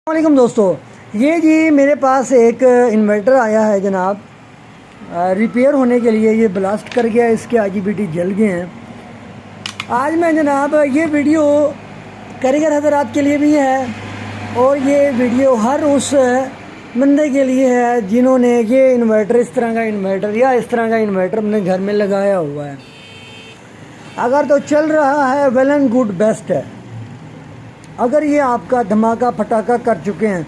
वालेकुम दोस्तों, ये जी मेरे पास एक इन्वर्टर आया है जनाब, रिपेयर होने के लिए। ये ब्लास्ट कर गया, इसके आईजीबीटी जल गए हैं। आज मैं जनाब ये वीडियो कारीगर हज़रात के लिए भी है और ये वीडियो हर उस बंदे के लिए है जिन्होंने ये इन्वर्टर, इस तरह का इन्वर्टर या इस तरह का इन्वर्टर अपने घर में लगाया हुआ है। अगर तो चल रहा है वेल एंड गुड, बेस्ट है। अगर ये आपका धमाका फटाका कर चुके हैं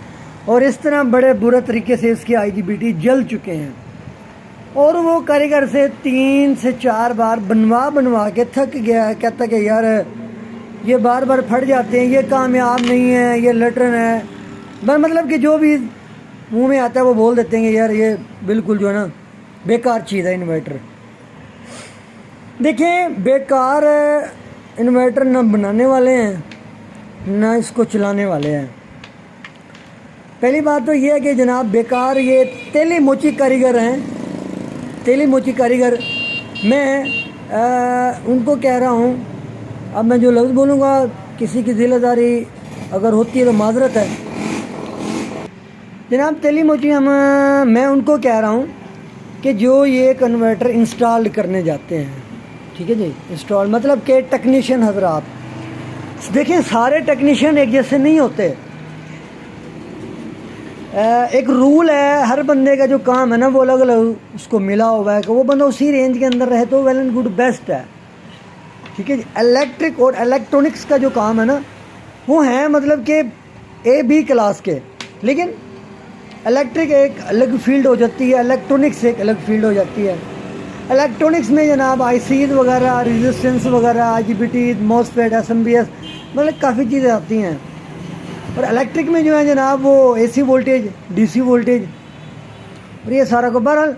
और इस तरह बड़े बुरे तरीके से इसके आईजीबीटी जल चुके हैं और वो कारीगर से 3 से 4 बार बनवा के थक गया है, कहता कि यार ये बार बार फट जाते हैं, ये कामयाब नहीं है, ये लटरन है, मतलब कि जो भी मुंह में आता है वो बोल देते हैं कि यार ये बिल्कुल जो है ना बेकार चीज़ है इन्वर्टर। देखें, बेकार इन्वर्टर ना बनाने वाले हैं ना इसको चलाने वाले हैं। पहली बात तो ये है कि जनाब बेकार ये तेली मोची कारीगर हैं, तेली मोची कारीगर। मैं उनको कह रहा हूँ, अब मैं जो लफ्ज़ बोलूँगा किसी की दिलदारी अगर होती है तो माजरत है। जनाब तेली मोची मैं उनको कह रहा हूँ कि जो ये कन्वर्टर इंस्टॉल करने जाते हैं, ठीक है जी, इंस्टॉल मतलब कि टेक्नीशियन हजरात, देखें सारे टेक्नीशियन एक जैसे नहीं होते। एक रूल है, हर बंदे का जो काम है ना वो अलग अलग उसको मिला हुआ है कि वो बंदा उसी रेंज के अंदर रहे तो वेल एंड गुड, बेस्ट है, ठीक है जी। इलेक्ट्रिक और इलेक्ट्रॉनिक्स का जो काम है ना वो है मतलब कि A-B क्लास के, लेकिन इलेक्ट्रिक एक अलग फील्ड हो जाती है, इलेक्ट्रॉनिक्स एक अलग फील्ड हो जाती है। इलेक्ट्रॉनिक्स में जनाब आईसीज वगैरह, रेजिस्टेंस वगैरह, आईजीबीटी, मॉसफेट, एसएमबीएस, मतलब काफ़ी चीज़ें आती हैं। और इलेक्ट्रिक में जो है जनाब वो एसी वोल्टेज, डीसी वोल्टेज और ये सारा को। बहरहाल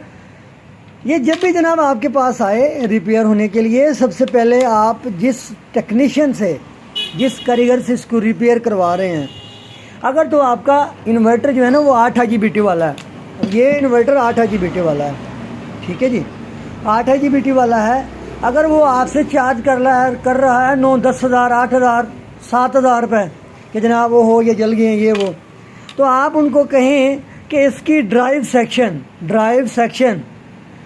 ये जब भी जनाब आपके पास आए रिपेयर होने के लिए, सबसे पहले आप जिस टेक्नीशियन से, जिस कारीगर से इसको रिपेयर करवा रहे हैं, अगर तो आपका इन्वर्टर जो है ना वो 8 आईजीबीटी वाला है, ये इन्वर्टर 8 आईजीबीटी वाला है, ठीक है जी, 8 आईजीबीटी वाला है। अगर वो आपसे चार्ज कर रहा है 9-10 हज़ार, 8 हज़ार, 7 हज़ार रुपये कि जनाब वो हो, ये जल गए ये वो, तो आप उनको कहें कि इसकी ड्राइव सेक्शन,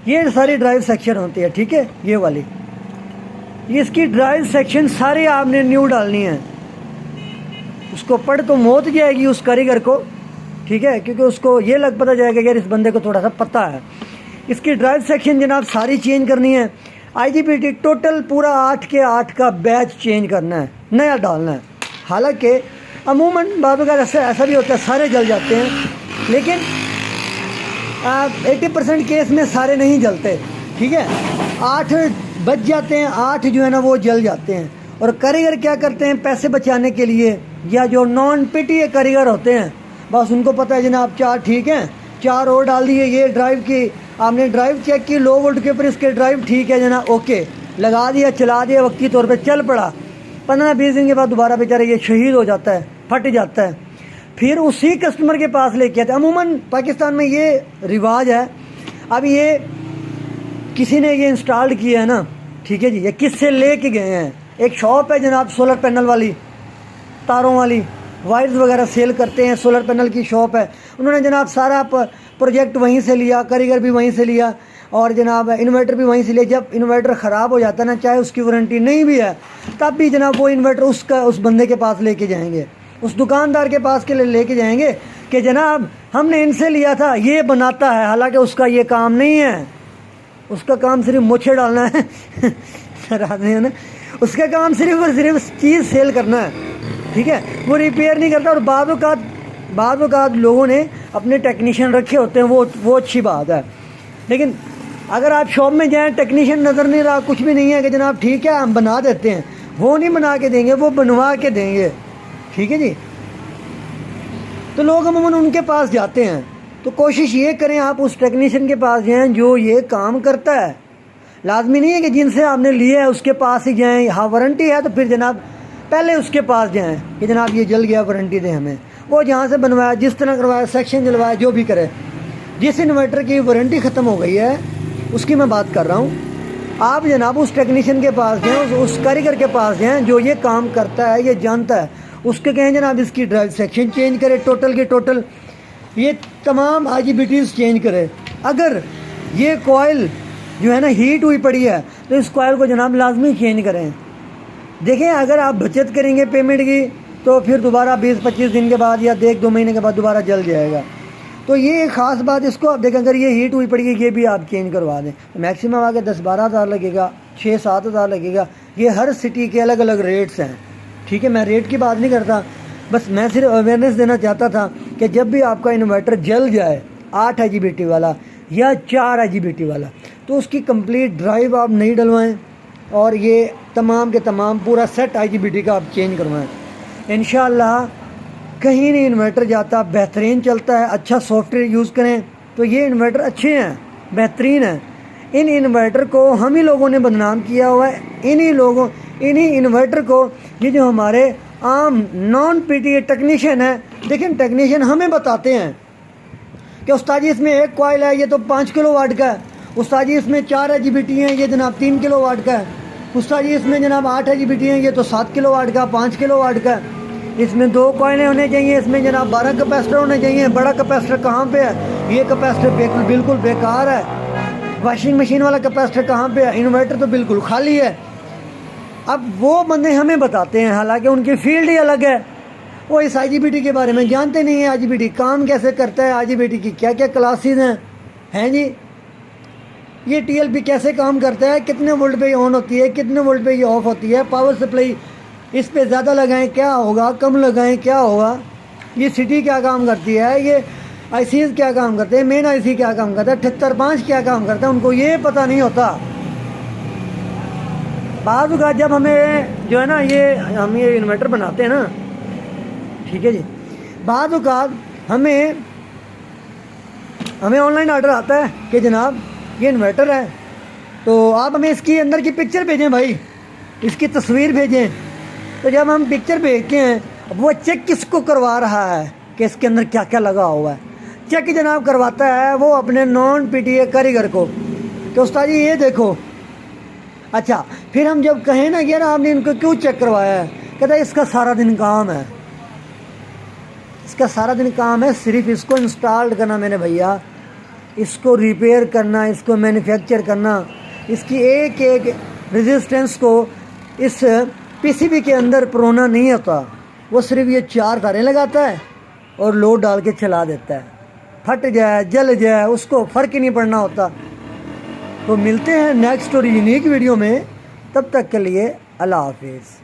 ये सारी ड्राइव सेक्शन होती है, ठीक है, ये वाली, इसकी ड्राइव सेक्शन सारी आपने न्यू डालनी है। उसको पढ़ तो मौत जाएगी उस कारीगर को, ठीक है, क्योंकि उसको ये लग पता जाएगा यार इस बंदे को थोड़ा सा पता है। इसकी ड्राइव सेक्शन जनाब सारी चेंज करनी है। आईजीबीटी टोटल पूरा 8 के 8 का बैच चेंज करना है, नया डालना है। हालांकि अमूमन बाज़ ऐसा भी होता है सारे जल जाते हैं, लेकिन 80% केस में सारे नहीं जलते, ठीक है, 8 बच जाते हैं, 8 जो है ना वो जल जाते हैं। और कारीगर क्या करते हैं पैसे बचाने के लिए, या जो नॉन पीटीए कारीगर होते हैं, बस उनको पता है जनाब 4 ठीक हैं, 4 और डाल दिए, ये ड्राइव की आपने ड्राइव चेक की लो वोल्ट के ऊपर, इसके ड्राइव ठीक है जनाब, ओके, लगा दिया, चला दिया, वक्ती तौर पे चल पड़ा। 15-20 दिन के बाद दोबारा बेचारे ये शहीद हो जाता है, फट जाता है। फिर उसी कस्टमर के पास लेके आते हैं। अमूमन पाकिस्तान में ये रिवाज है। अब ये किसी ने ये इंस्टॉल किया है ना, ठीक है जी, ये किससे लेके गए हैं, एक शॉप है जनाब सोलर पैनल वाली, तारों वाली वायर्स वगैरह सेल करते हैं, सोलर पैनल की शॉप है। उन्होंने जनाब सारा प्रोजेक्ट वहीं से लिया, कारीगर भी वहीं से लिया और जनाब इन्वर्टर भी वहीं से लिया। जब इन्वर्टर ख़राब हो जाता है ना, चाहे उसकी वारंटी नहीं भी है, तब भी जनाब वो इन्वर्टर उस बंदे के पास लेके जाएंगे, उस दुकानदार के पास के लिए लेके जाएंगे कि जनाब हमने इनसे लिया था, ये बनाता है, हालांकि उसका ये काम नहीं है, उसका काम सिर्फ मोछे डालना है है ना, उसका काम सिर्फ और सिर्फ चीज़ सेल करना है, ठीक है, वो रिपेयर नहीं करता। और बाद औक़ात लोगों ने अपने टेक्नीशियन रखे होते हैं, वो अच्छी बात है। लेकिन अगर आप शॉप में जाएं, टेक्नीशियन नज़र नहीं रहा, कुछ भी नहीं है कि जनाब ठीक है हम बना देते हैं, वो नहीं बना के देंगे, वो बनवा के देंगे, ठीक है जी। तो लोग अमूमन उनके पास जाते हैं। तो कोशिश ये करें आप उस टेक्नीशियन के पास जाएं जो ये काम करता है। लाजमी नहीं है कि जिनसे आपने लिया है उसके पास ही जाएं। हाँ वारंटी है तो फिर जनाब पहले उसके पास जाएं कि जनाब ये जल गया, वारंटी दें हमें। वो जहाँ से बनवाया, जिस तरह करवाया, सेक्शन जलवाया, जो भी करे, जिस इन्वर्टर की वारंटी ख़त्म हो गई है उसकी मैं बात कर रहा हूँ, आप जनाब उस टेक्नीशियन के पास जाएँ, उस कारीगर के पास जाएँ जो ये काम करता है, ये जानता है। اس کے کہیں جناب اس کی ڈرائیو سیکشن چینج کرے ٹوٹل کے ٹوٹل، یہ تمام IGBTs چینج کرے۔ اگر یہ کوائل جو ہے نا ہیٹ ہوئی پڑی ہے تو اس کوائل کو جناب لازمی چینج کریں۔ دیکھیں اگر آپ بچت کریں گے پیمنٹ کی تو پھر دوبارہ 20-25 دن کے بعد یا 1-2 مہینے کے بعد دوبارہ جل جائے گا۔ تو یہ ایک خاص بات، اس کو آپ دیکھیں اگر یہ ہیٹ ہوئی پڑی ہے یہ بھی آپ چینج کروا دیں، میکسیمم آگے 10-12 ہزار لگے گا، 6-7 ہزار لگے گا۔ یہ ہر سٹی کے الگ الگ ریٹس ہیں، ٹھیک ہے، میں ریٹ کی بات نہیں کرتا، بس میں صرف اویئرنیس دینا چاہتا تھا کہ جب بھی آپ کا انورٹر جل جائے 8 IGBT والا یا 4 IGBT والا تو اس کی کمپلیٹ ڈرائیو آپ نہیں ڈلوائیں اور یہ تمام کے تمام پورا سیٹ IGBT کا آپ چینج کروائیں۔ انشاءاللہ کہیں نہیں انورٹر جاتا، بہترین چلتا ہے۔ اچھا سافٹ ویئر یوز کریں تو یہ انورٹر اچھے ہیں، بہترین ہیں۔ ان انورٹر کو ہم ہی لوگوں نے بدنام کیا ہوا ہے، انہی انورٹر کو یہ جو ہمارے عام نان PTA ٹیکنیشین ہیں، دیکھیں ٹیکنیشین ہمیں بتاتے ہیں کہ استاد جی اس میں ایک کوائل ہے یہ تو 5 کلو واٹ کا ہے، استاد جی اس میں 4 IGBT ہیں یہ جناب 3 کلو واٹ کا ہے، استاد جی اس میں جناب 8 IGBT ہیں یہ تو 7 کلو واٹ کا، 5 کلو واٹ کا ہے، اس میں 2 کوائلیں ہونے چاہیے، اس میں جناب 12 کیپیسٹر ہونے چاہیے۔ بڑا کیپیسٹر کہاں پہ ہے؟ یہ کیپیسٹر بالکل بیکار ہے۔ واشنگ مشین والا کیپیسٹر کہاں پہ ہے؟ انورٹر تو بالکل خالی ہے۔ اب وہ بندے ہمیں بتاتے ہیں، حالانکہ ان کی فیلڈ ہی الگ ہے، وہ اس IGBT کے بارے میں جانتے نہیں ہیں، IGBT کام کیسے کرتا ہے، IGBT کی کیا کیا کلاسز ہیں جی، یہ TLP کیسے کام کرتا ہے، کتنے وولٹ پہ یہ آن ہوتی ہے، کتنے وولٹ پہ یہ آف ہوتی ہے، پاور سپلائی اس پہ زیادہ لگائیں کیا ہوگا، کم لگائیں کیا ہوگا، یہ سٹی کیا کام کرتی ہے، یہ ICs کیا کام کرتے ہیں، مین IC کیا کام کرتا ہے، 78.5 کیا کام کرتا ہے، ان کو یہ پتہ نہیں ہوتا۔ بعض اوقات جب ہمیں جو ہے نا ہم یہ انورٹر بناتے ہیں نا، ٹھیک ہے جی، بعض اوقات ہمیں آن لائن آرڈر آتا ہے کہ جناب یہ انورٹر ہے تو آپ ہمیں اس کی اندر کی پکچر بھیجیں بھائی، اس کی تصویر بھیجیں۔ تو جب ہم پکچر بھیجتے ہیں وہ چیک کس کو کروا رہا ہے کہ اس کے اندر کیا کیا لگا ہوا ہے؟ چیک جناب کرواتا ہے وہ اپنے نان PTA کاریگر کو کہ استاد جی یہ دیکھو۔ اچھا پھر ہم جب کہیں نا کہ آپ نے ان کو کیوں چیک کروایا ہے، کہتا ہے اس کا سارا دن کام ہے، اس کا سارا دن کام ہے صرف اس کو انسٹال کرنا میرے بھیا، اس کو ریپیئر کرنا، اس کو مینوفیکچر کرنا، اس کی ایک ایک ریزسٹنس کو اس PCB کے اندر پرونا نہیں ہوتا، وہ صرف یہ 4 تاریں لگاتا ہے اور لوڈ ڈال کے چلا دیتا ہے، پھٹ جائے جل جائے اس کو فرق ہی نہیں پڑنا ہوتا۔ تو ملتے ہیں نیکسٹ اور یونیک ویڈیو میں، تب تک کے لیے اللہ حافظ۔